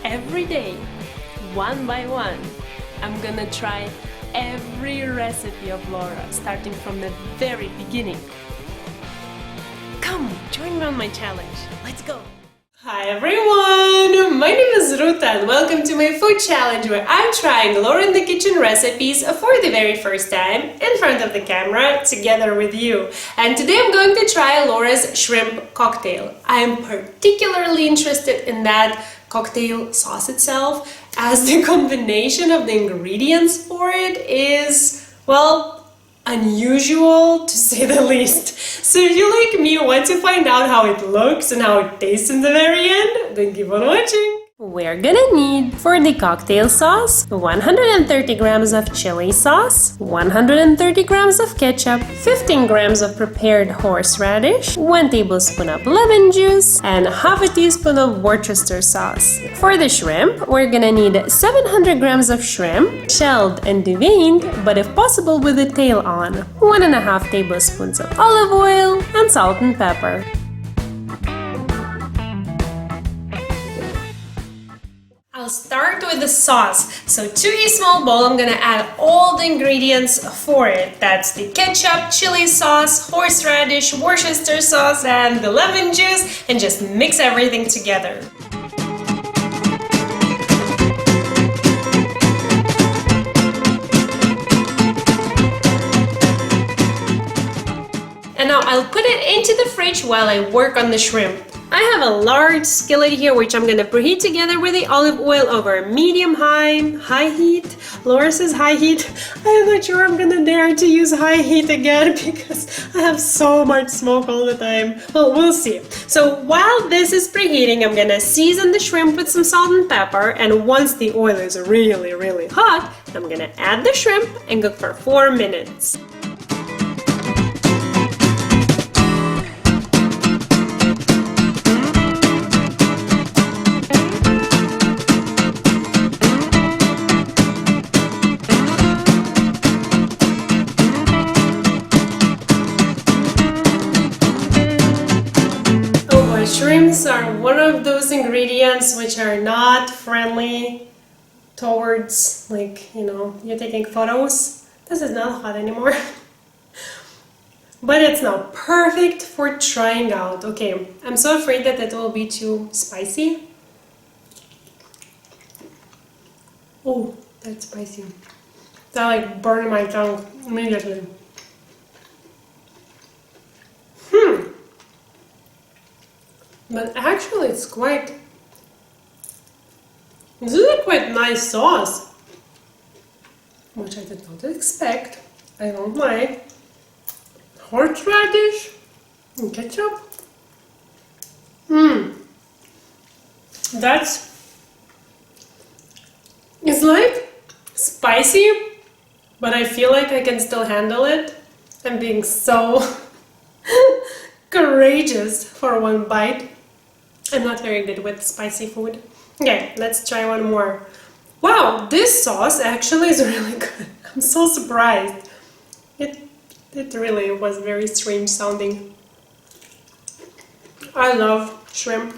Every day, one by one, I'm gonna try every recipe of Laura, starting from the very beginning. Come, join me on my challenge. Let's go! Hi everyone! My name is Ruta and welcome to my food challenge where I'm trying Laura in the Kitchen recipes for the very first time in front of the camera together with you. And today I'm going to try Laura's shrimp cocktail. I'm particularly interested in that cocktail sauce itself, as the combination of the ingredients for it is, well, unusual to say the least. So if you, like me, want to find out how it looks and how it tastes in the very end, then keep on watching. We're gonna need, for the cocktail sauce, 130 grams of chili sauce, 130 grams of ketchup, 15 grams of prepared horseradish, 1 tablespoon of lemon juice, and half a teaspoon of Worcestershire sauce. For the shrimp, we're gonna need 700 grams of shrimp, shelled and deveined, but if possible with the tail on, 1.5 tablespoons of olive oil, and salt and pepper. I'll start with the sauce. So to a small bowl, I'm gonna add all the ingredients for it. That's the ketchup, chili sauce, horseradish, Worcestershire sauce, and the lemon juice, and just mix everything together. And now I'll put it into the fridge while I work on the shrimp. I have a large skillet here which I'm gonna preheat together with the olive oil over medium-high heat. Laura says high heat. I'm not sure I'm gonna dare to use high heat again because I have so much smoke all the time. Well, we'll see. So while this is preheating, I'm gonna season the shrimp with some salt and pepper, and once the oil is really hot, I'm gonna add the shrimp and cook for 4 minutes. Shrimps are one of those ingredients which are not friendly towards, like, you know, you're taking photos. This is not hot anymore. But it's now perfect for trying out. Okay, I'm so afraid that it will be too spicy. Oh, that's spicy. That like burned my tongue immediately. But actually it's this is a quite nice sauce, which I did not expect. I don't like horseradish and ketchup. It's like spicy, but I feel like I can still handle it. I'm being so courageous for one bite. I'm not very good with spicy food. Okay, let's try one more. Wow, this sauce actually is really good. I'm so surprised. It really was very strange sounding. I love shrimp.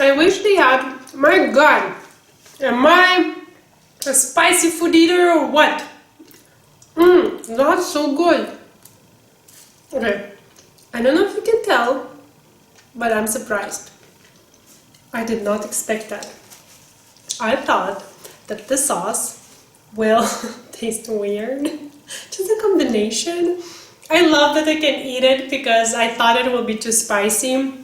I wish they had, my god, am I a spicy food eater or what? That's so good. Okay, I don't know if you can tell, but I'm surprised. I did not expect that. I thought that the sauce will taste weird. Just a combination. I love that I can eat it because I thought it would be too spicy.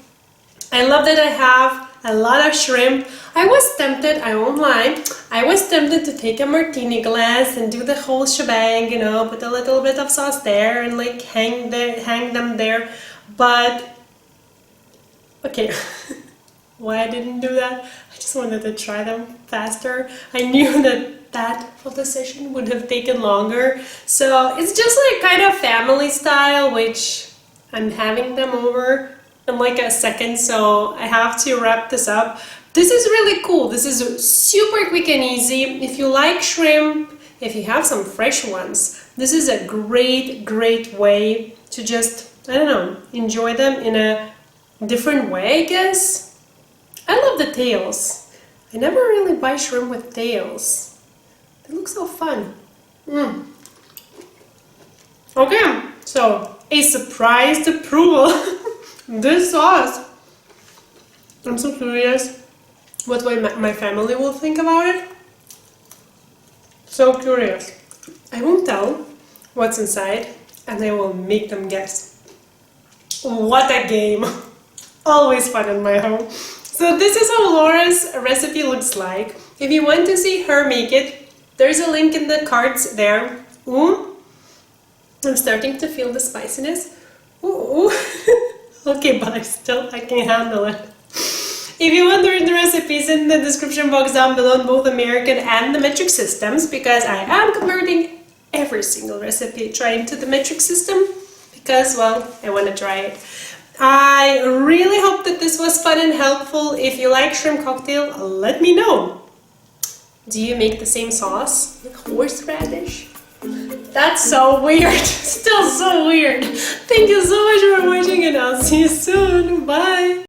I love that I have a lot of shrimp. I was tempted, I won't lie, I was tempted to take a martini glass and do the whole shebang, you know, put a little bit of sauce there and like hang them there, but okay. Why I didn't do that? I just wanted to try them faster. I knew that photo session would have taken longer, so it's just like kind of family style, which I'm having them over in like a second, so I have to wrap this up. This is really cool. This is super quick and easy. If you like shrimp, if you have some fresh ones, this is a great way to just, I don't know, enjoy them in a different way, I guess. I love the tails. I never really buy shrimp with tails. They look so fun. Okay, so a surprised approval. This sauce. I'm so curious what my family will think about it. So curious. I won't tell what's inside and I will make them guess. What a game! Always fun in my home. So this is how Laura's recipe looks like. If you want to see her make it, there's a link in the cards there. Ooh, I'm starting to feel the spiciness. Ooh. Okay, but I can handle it. If you want to read the recipes in the description box down below on both American and the metric systems, because I am converting every single recipe trying to the metric system, because, well, I want to try it. I really hope that this was fun and helpful. If you like shrimp cocktail, let me know. Do you make the same sauce with horseradish? That's so weird. Still so weird. Thank you so much for watching and I'll see you soon. Bye.